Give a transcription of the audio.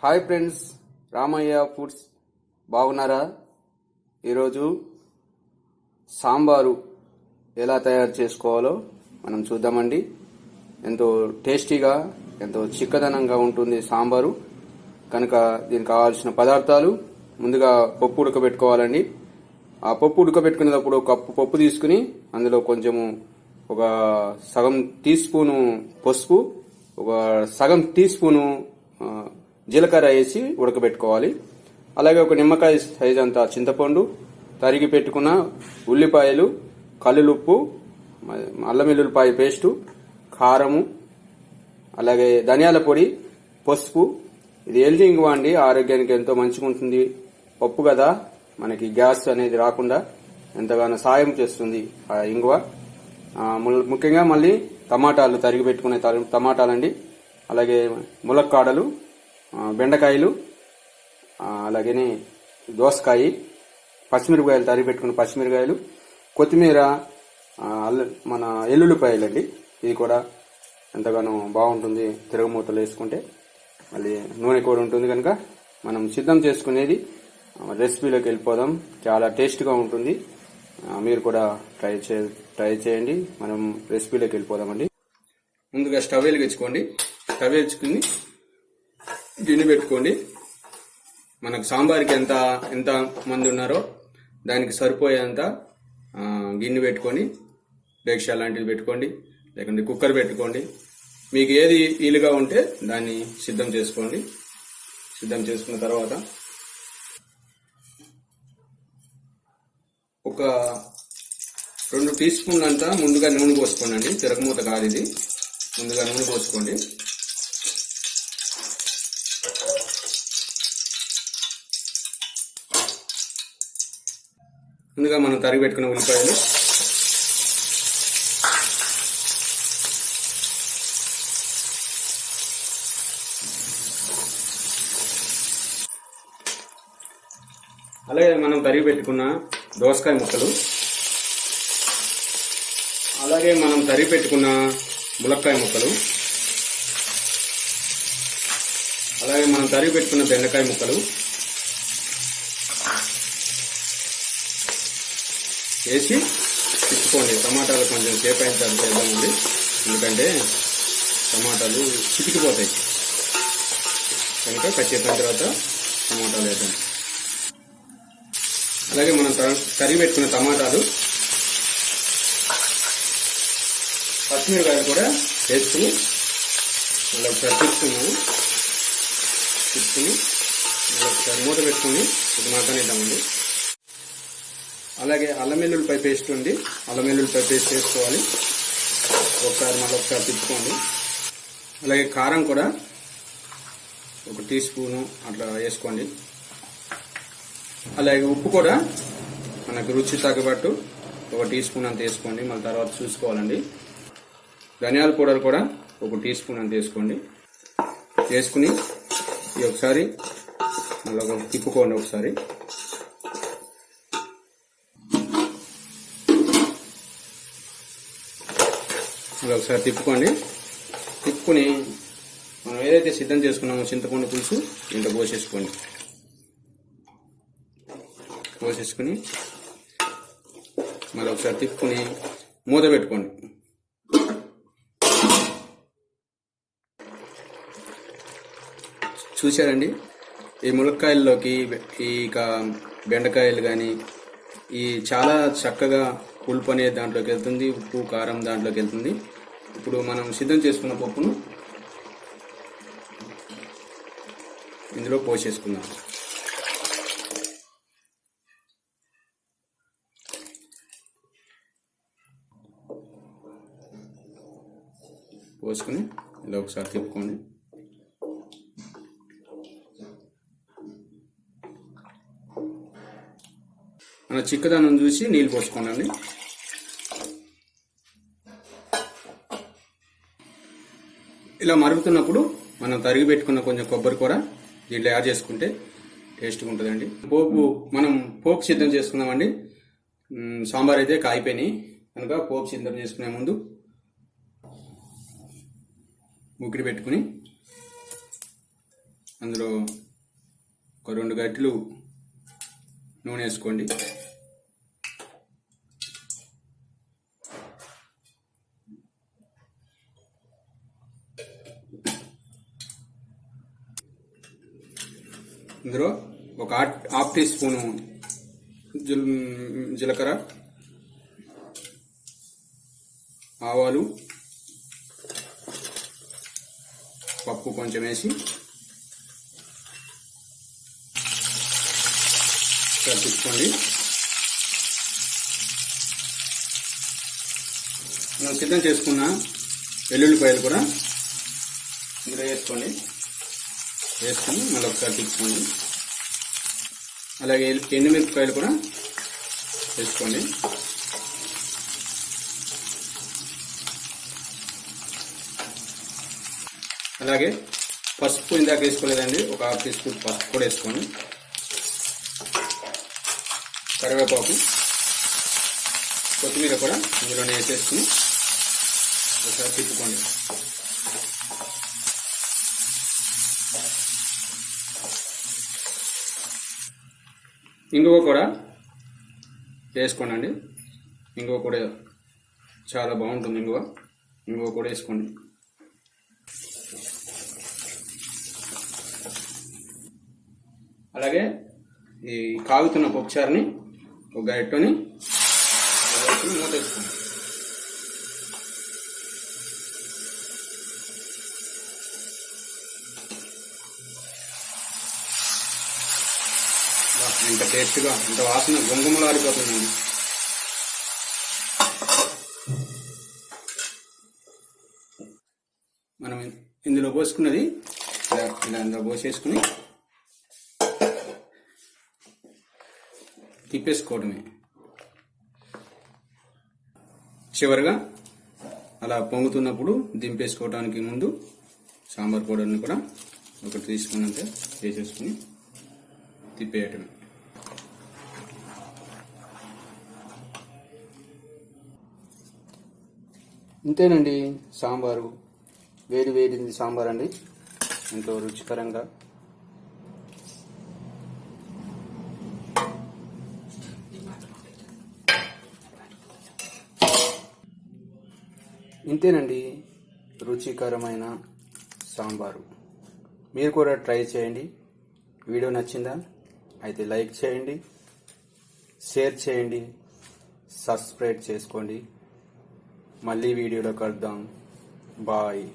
Hi friends, Ramayya foods బాగున్నారా? ఈరోజు సాంబారు ఎలా తయారు చేసుకోవాలో మనం చూద్దామండి. ఎంతో టేస్టీగా, ఎంతో చిక్కదనంగా ఉంటుంది సాంబారు. కనుక దీనికి కావాల్సిన పదార్థాలు: ముందుగా పప్పు ఉడకబెట్టుకోవాలండి. ఆ పప్పు ఉడకబెట్టుకునేటప్పుడు ఒక కప్పు పప్పు తీసుకుని అందులో కొంచెము ఒక సగం టీ స్పూను పసుపు, ఒక సగం టీ స్పూను జీలకర్ర వేసి ఉడకబెట్టుకోవాలి. అలాగే ఒక నిమ్మకాయ సైజ్ అంత చింతపండు, తరిగి పెట్టుకున్న ఉల్లిపాయలు, కల్లుప్పు, అల్లం వెల్లుల్లిపాయ పేస్టు, కారము, అలాగే ధనియాల పొడి, పసుపు. ఇది హెల్తీ ఇంగువ అండి, ఆరోగ్యానికి ఎంతో మంచిగా ఉంటుంది. పప్పు కదా, మనకి గ్యాస్ అనేది రాకుండా ఎంతగానో సాయం చేస్తుంది ఆ ఇంగువ. ముఖ్యంగా మళ్ళీ టమాటాలు, తరిగి పెట్టుకునే టమాటాలండి. అలాగే ములక్కాడలు, బెండకాయలు, అలాగే దోసకాయ, పచ్చిమిరపకాయలు, తరిగి పెట్టుకున్న పచ్చిమిరపకాయలు, కొత్తిమీర, మన ఎల్లుల్లిపాయలండి. ఇది కూడా ఎంతగానో బాగుంటుంది తిరగమూతలు వేసుకుంటే. మళ్ళీ నూనె కూడా ఉంటుంది. కనుక మనం సిద్ధం చేసుకునేది రెసిపీలోకి వెళ్ళిపోదాం. చాలా టేస్ట్గా ఉంటుంది. మీరు కూడా ట్రై చేయండి. మనం రెసిపీలోకి వెళ్ళిపోదామండి. ముందుగా స్టవ్ వెలిగించుకోండి. స్టవ్ వెలిగించుకుని గిన్నె పెట్టుకోండి. మనకు సాంబార్కి ఎంత మంది ఉన్నారో దానికి సరిపోయేంత గిన్నె పెట్టుకొని డేక్షా లాంటిది పెట్టుకోండి, లేకుంటే కుక్కర్ పెట్టుకోండి. మీకు ఏది వీలుగా ఉంటే దాన్ని సిద్ధం చేసుకోండి. సిద్ధం చేసుకున్న తర్వాత ఒక 2 టీ స్పూన్లు అంతా ముందుగా నూనె పోసుకోండి. తిరగమూత కాదు ఇది. ముందుగా నూనె పోసుకోండి. ముందుగా మనం తరిగి పెట్టుకున్న ఉల్లిపాయలు, అలాగే మనం తరిగి పెట్టుకున్న దోసకాయ ముక్కలు, అలాగే మనం తరిగి పెట్టుకున్న ములక్కాయ ముక్కలు, అలాగే మనం తరిగి పెట్టుకున్న బెండకాయ ముక్కలు వేసి తిప్పుకోండి. టమాటాలు కొంచెం సేపు అయిన తర్వాత చేద్దామండి, ఎందుకంటే టమాటాలు చితికిపోతాయి. కనుక కచ్చేసిన తర్వాత టమాటాలు వేద్దాం. అలాగే మనం తరిగి పెట్టుకున్న టమాటాలు, పచ్చిమిరకాయలు కూడా వేసుకుని మళ్ళీ ఒకసారి తిప్పుకుని మళ్ళీ ఒకసారి మూత పెట్టుకుని ఇది మగ్గనిద్దామండి. అలాగే అల్లం వెల్లుల్లిపాయ పేస్ట్ ఉంది. అల్లం వెల్లుల్లిపాయ పేస్ట్ వేసుకోవాలి. మళ్ళీ ఒకసారి తిప్పుకోండి. అలాగే కారం కూడా ఒక టీ స్పూను అట్లా వేసుకోండి. అలాగే ఉప్పు కూడా మనకు రుచి తగ్గబట్టు ఒక టీ స్పూన్ అంత వేసుకోండి. మళ్ళీ తర్వాత చూసుకోవాలండి. ధనియాల పౌడర్ కూడా ఒక టీ స్పూన్ అంత వేసుకోండి. వేసుకుని ఒకసారి మళ్ళీ తిప్పుకోండి. ఒకసారి తిప్పుకోండి. తిప్పుకుని మనం ఏదైతే సిద్ధం చేసుకున్నామో చింతపండు పులుసు ఇంత పోసేసుకుని మళ్ళీ ఒకసారి తిప్పుకుని మూత పెట్టుకోండి. చూశారండి, ఈ ములక్కాయల్లోకి ఈ బెండకాయలు కానీ ఈ చాలా చక్కగా పులుపు అనేది దాంట్లోకి వెళ్తుంది. ఉప్పు, కారం దాంట్లోకి వెళ్తుంది. ఇప్పుడు మనం సిద్ధం చేసుకున్న పప్పును ఇందులో పోసేసుకుందాం. పోసుకుని ఇలా ఒకసారి తిప్పుకోండి. మన చిక్కదనం చూసి నీళ్ళు పోసుకోండి. ఇలా మరుగుతున్నప్పుడు మనం తరిగి పెట్టుకున్న కొంచెం కొబ్బరి కూర దీంట్లో యాడ్ చేసుకుంటే టేస్ట్గా ఉంటుందండి. మనం పోపు సిద్ధం చేసుకుందామండి. సాంబార్ అయితే కాయిపోయినాయి కనుక పోపు సిద్ధం చేసుకునే ముందు ముగ్గురు పెట్టుకుని అందులో ఒక 2 గరిటెలు నూనె వేసుకోండి. ఇందులో ఒక హాఫ్ టీ స్పూను జీలకర్ర, ఆవాలు, పప్పు కొంచెం వేసి తిప్పుకోండి. మనం సిద్ధం చేసుకున్న వెల్లుల్లిపాయలు కూడా ఇందులో వేసుకొని మళ్ళీ ఒకసారి తిప్పుకోండి. అలాగే ఎండుమిరపకాయలు కూడా వేసుకోండి. అలాగే పసుపు ఇందాక వేసుకోలేదండి, ఒక హాఫ్ టీ స్పూన్ పసుపు కూడా వేసుకోండి. కరివేపాకు, కొత్తిమీర కూడా ఇందులోనే వేసేసుకుని ఒకసారి తిప్పుకోండి. ఇంగువ కూడా వేసుకోండి. ఇంగువ కూడా చాలా బాగుంటుంది. ఇంగువ కూడా వేసుకోండి. అలాగే ఈ కాగుతున్న పప్పుచారుని ఒక గరిటెని మూత వేసుకోండి. ఎంత టేస్ట్గా, ఎంత వాసన గుమగుమలాడిపోతుందండి. మనం ఇందులో పోసుకున్నది ఇలా ఇందులో పోసేసుకుని తిప్పేసుకోవడమే. చివరిగా అలా పొంగుతున్నప్పుడు దింపేసుకోవడానికి ముందు సాంబార్ పౌడర్ని కూడా ఒకటి తీసుకున్నంత వేసేసుకుని తిప్పేయటమే. ఇంతేనండి సాంబారు. వేడిది సాంబార్ అండి, ఎంతో రుచికరంగా. ఇంతేనండి రుచికరమైన సాంబారు. మీరు కూడా ట్రై చేయండి. వీడియో నచ్చిందా? అయితే లైక్ చేయండి, షేర్ చేయండి, సబ్స్క్రైబ్ చేసుకోండి. మళ్ళీ వీడియోలో కలుద్దాం. బాయ్.